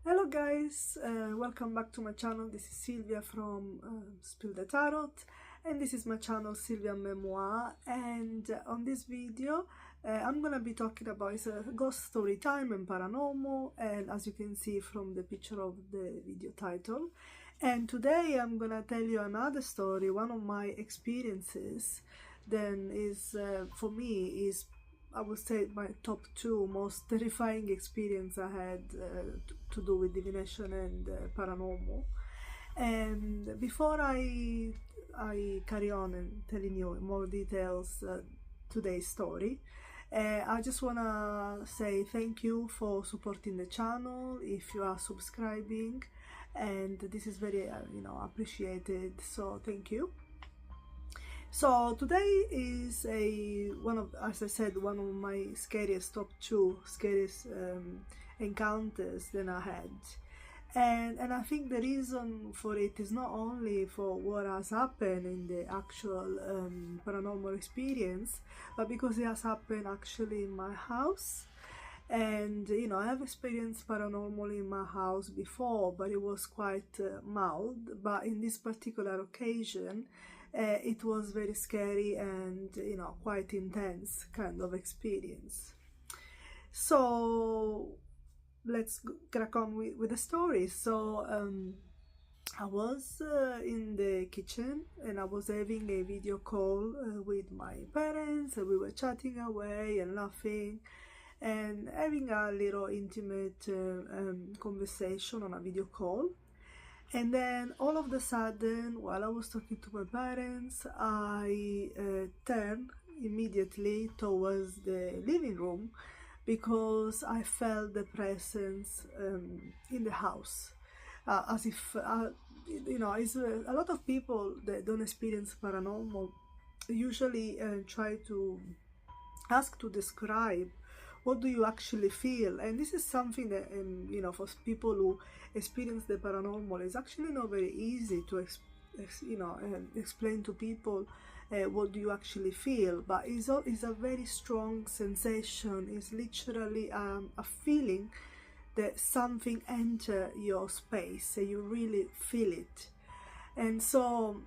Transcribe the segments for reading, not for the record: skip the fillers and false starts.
Hello guys, welcome back to my channel. This is Sylvia from Spill the Tarot, and this is my channel Sylvia Memoir. And on this video I'm gonna be talking about ghost story time and paranormal, and as you can see from the picture of the video title. And today I'm gonna tell you another story, one of my experiences. Then is for me is, I would say, my top two most terrifying experience I had to do with divination and paranormal. And before I carry on and telling you more details today's story, I just wanna say thank you for supporting the channel if you are subscribing, and this is very appreciated. So thank you. So today is as I said, one of my top two scariest encounters that I had. And I think the reason for it is not only for what has happened in the actual paranormal experience, but because it has happened actually in my house. And I have experienced paranormal in my house before, but it was quite mild. But in this particular occasion, it was very scary and quite intense kind of experience. So let's crack on with the story. So I was in the kitchen and I was having a video call with my parents, and we were chatting away and laughing and having a little intimate conversation on a video call. And then all of a sudden, while I was talking to my parents, I turned immediately towards the living room because I felt the presence in the house. As if, it's a lot of people that don't experience paranormal usually try to ask to describe what do you actually feel. And this is something that for people who experience the paranormal, is actually not very easy to explain to people what do you actually feel. But it's a very strong sensation. It's literally a feeling that something enter your space and you really feel it. And so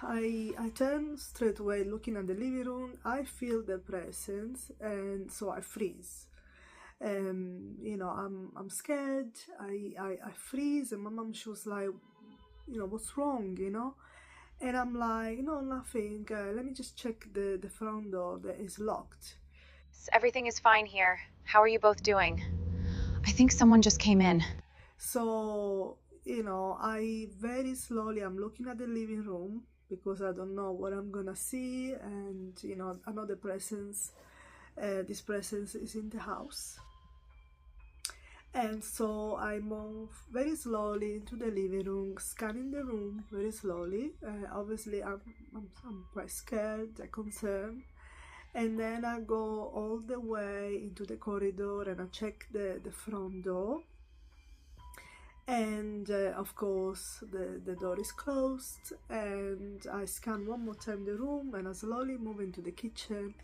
I turn straight away, looking at the living room. I feel the presence, and so I freeze. I'm scared. I freeze, and my mom, she was like, what's wrong, And I'm like, no, nothing. Let me just check the front door that is locked. Everything is fine here. How are you both doing? I think someone just came in. So, I very slowly, I'm looking at the living room because I don't know what I'm gonna see, and I know the presence, this presence is in the house. And so I move very slowly into the living room, scanning the room very slowly. Obviously, I'm quite scared, concerned. And then I go all the way into the corridor and I check the front door. And of course the door is closed, and I scan one more time the room, and I slowly move into the kitchen.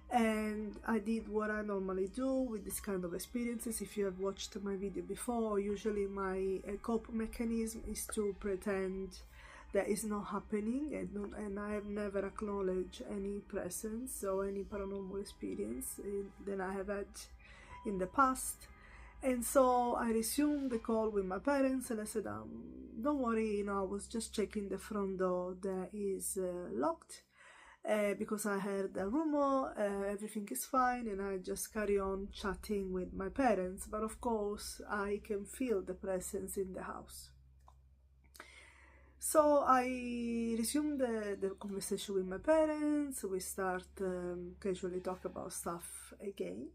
And I did what I normally do with this kind of experiences. If you have watched my video before, usually my cope mechanism is to pretend that is not happening, and I have never acknowledged any presence or any paranormal experience that I have had in the past. And so I resumed the call with my parents, and I said, don't worry, I was just checking the front door that is locked, because I heard a rumor, everything is fine. And I just carry on chatting with my parents. But of course, I can feel the presence in the house. So I resumed the conversation with my parents. We start casually talk about stuff again.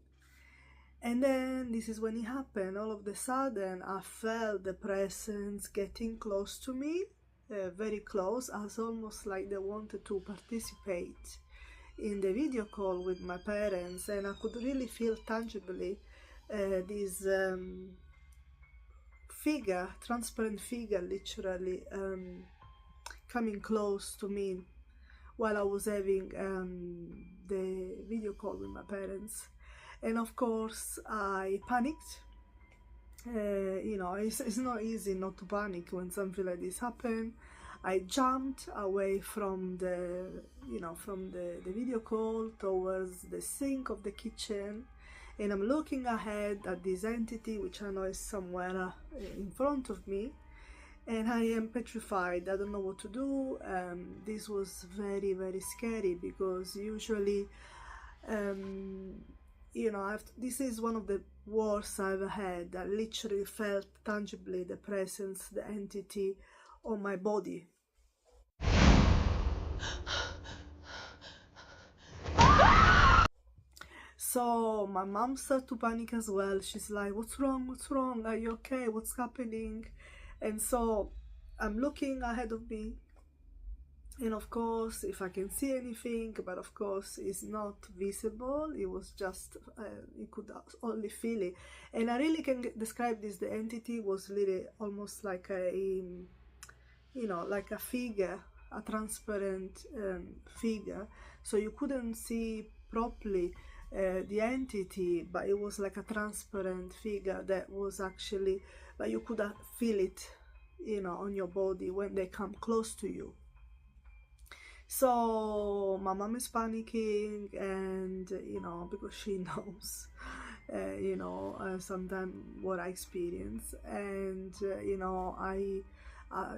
And then this is when it happened. All of a sudden, I felt the presence getting close to me, very close, as almost like they wanted to participate in the video call with my parents. And I could really feel tangibly this figure, transparent figure, literally coming close to me while I was having the video call with my parents. And of course I panicked, You know, it's not easy not to panic when something like this happen. I jumped away from the, you know, from the video call towards the sink of the kitchen, and I'm looking ahead at this entity, which I know is somewhere in front of me, and I am petrified. I don't know what to do. This was very, very scary because usually, um, you know, this is one of the worst I've had. I literally felt tangibly the presence, the entity on my body. So my mom started to panic as well. She's like, "What's wrong? What's wrong? Are you okay? What's happening?" And so I'm looking ahead of me, and of course, if I can see anything, but of course it's not visible. It was just you could only feel it, and I really can describe this. The entity was really almost like a, you know, like a figure, a transparent figure, so you couldn't see properly the entity, but it was like a transparent figure that was actually, but you could feel it, you know, on your body when they come close to you. So my mom is panicking, and you know, because she knows, you know, sometimes what I experience, and you know, I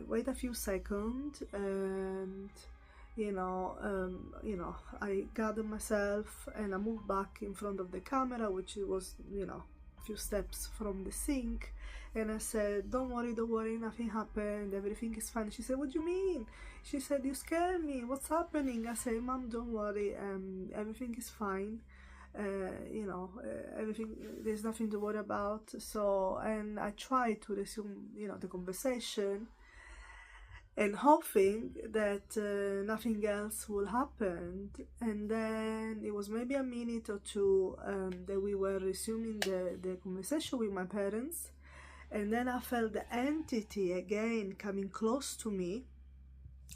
wait a few seconds, and you know, I gather myself and I move back in front of the camera, which was, you know, a few steps from the sink, and I said, don't worry, nothing happened, everything is fine." She said, "What do you mean?" She said, "You scare me, what's happening?" I said, "Mom, don't worry, everything is fine. You know, everything, there's nothing to worry about." So, and I tried to resume, you know, the conversation, and hoping that nothing else will happen. And then it was maybe a minute or two that we were resuming the conversation with my parents, and then I felt the entity again coming close to me.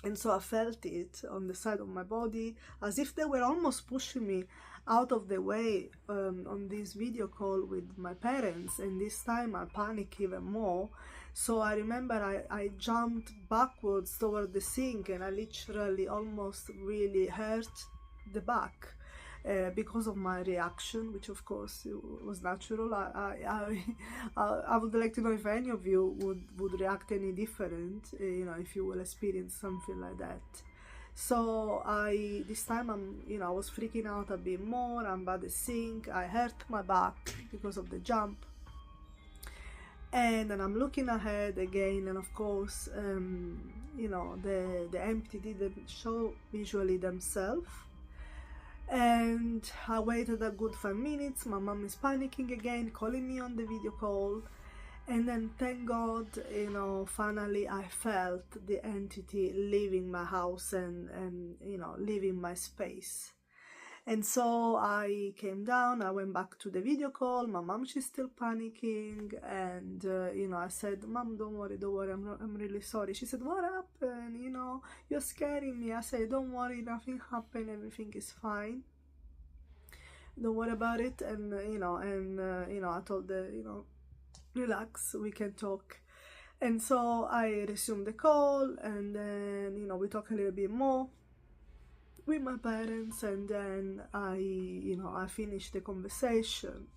And so I felt it on the side of my body, as if they were almost pushing me out of the way on this video call with my parents. And this time I panicked even more. So I remember I jumped backwards toward the sink, and I literally almost really hurt the back. Because of my reaction, which of course was natural. I would like to know if any of you would react any different, you know, if you will experience something like that. So this time I was freaking out a bit more. I'm by the sink. I hurt my back because of the jump. And then I'm looking ahead again, and of course, you know, the entity didn't show visually themselves. And I waited a good 5 minutes. My mom is panicking again, calling me on the video call. And then, thank God, you know, finally I felt the entity leaving my house and you know, leaving my space. And so I came down, I went back to the video call. My mom, she's still panicking, and you know, I said, "Mom, don't worry, I'm really sorry." She said, "What happened? You know, you're scaring me." I said, "Don't worry, nothing happened, everything is fine. Don't worry about it." And you know, I told her, you know, "Relax, we can talk." And so I resumed the call, and then, you know, we talk a little bit more with my parents, and then I finished the conversation,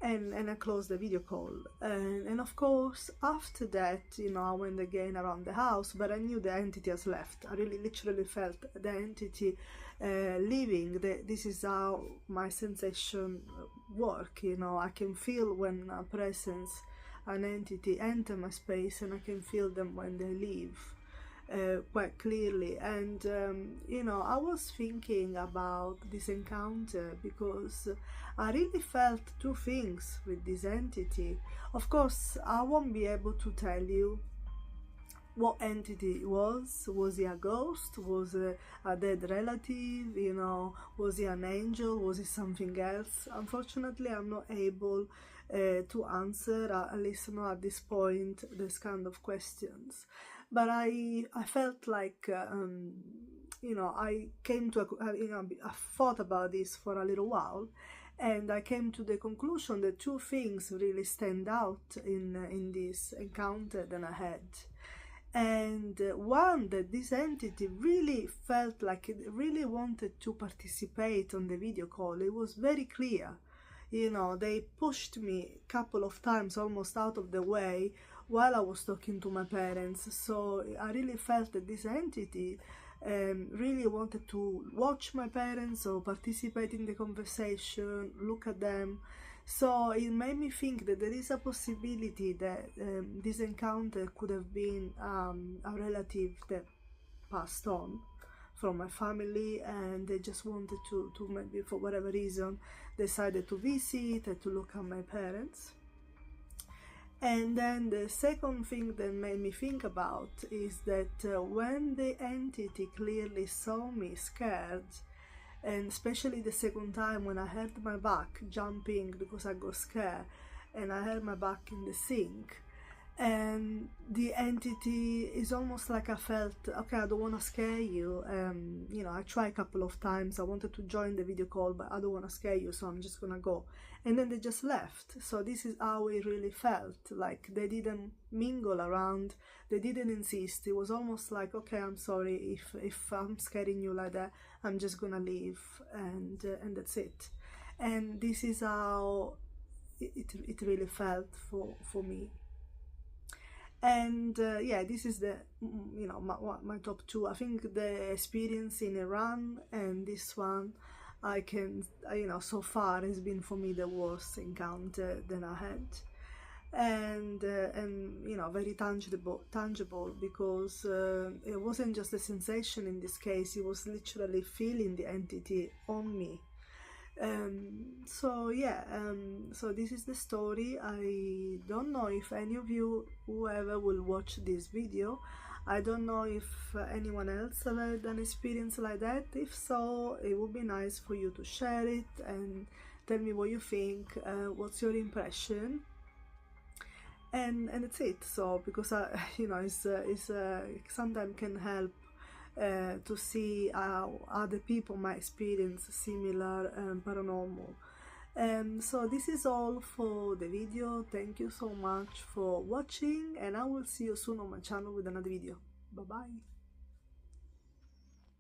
and I closed the video call. And of course, after that, you know, I went again around the house, but I knew the entity has left. I really literally felt the entity leaving. This is how my sensation work, you know. I can feel when a presence, an entity enter my space, and I can feel them when they leave. Quite clearly. And you know, I was thinking about this encounter because I really felt two things with this entity. Of course, I won't be able to tell you what entity it was. Was he a ghost? Was it a dead relative? You know, was he an angel? Was it something else? Unfortunately, I'm not able to answer, at least not at this point, this kind of questions. But I felt like, you know, I came to, you know, I thought about this for a little while, and I came to the conclusion that two things really stand out in this encounter that I had. And one, that this entity really felt like it really wanted to participate on the video call. It was very clear. You know, they pushed me a couple of times almost out of the way while I was talking to my parents. So I really felt that this entity really wanted to watch my parents or participate in the conversation, look at them. So it made me think that there is a possibility that this encounter could have been a relative that passed on from my family, and they just wanted to maybe for whatever reason decided to visit and to look at my parents. And then the second thing that made me think about is that when the entity clearly saw me scared, and especially the second time when I heard my back jumping because I got scared, and I heard my back in the sink, and the entity is almost like I felt, okay, I don't want to scare you. You know, I tried a couple of times. I wanted to join the video call, but I don't want to scare you, so I'm just gonna go. And then they just left. So this is how it really felt. Like they didn't mingle around. They didn't insist. It was almost like, okay, I'm sorry if I'm scaring you like that. I'm just gonna leave, and that's it. And this is how it really felt for me. And yeah, this is the my top two. I think the experience in Iran and this one, I can so far has been for me the worst encounter that I had, and very tangible because it wasn't just a sensation in this case. It was literally feeling the entity on me. So yeah, so this is the story. I don't know if any of you, whoever will watch this video, I don't know if anyone else have had an experience like that. If so, it would be nice for you to share it and tell me what you think, what's your impression, and that's it. So because it's sometimes can help to see how other people might experience similar paranormal. So this is all for the video. Thank you so much for watching, and I will see you soon on my channel with another video. Bye bye.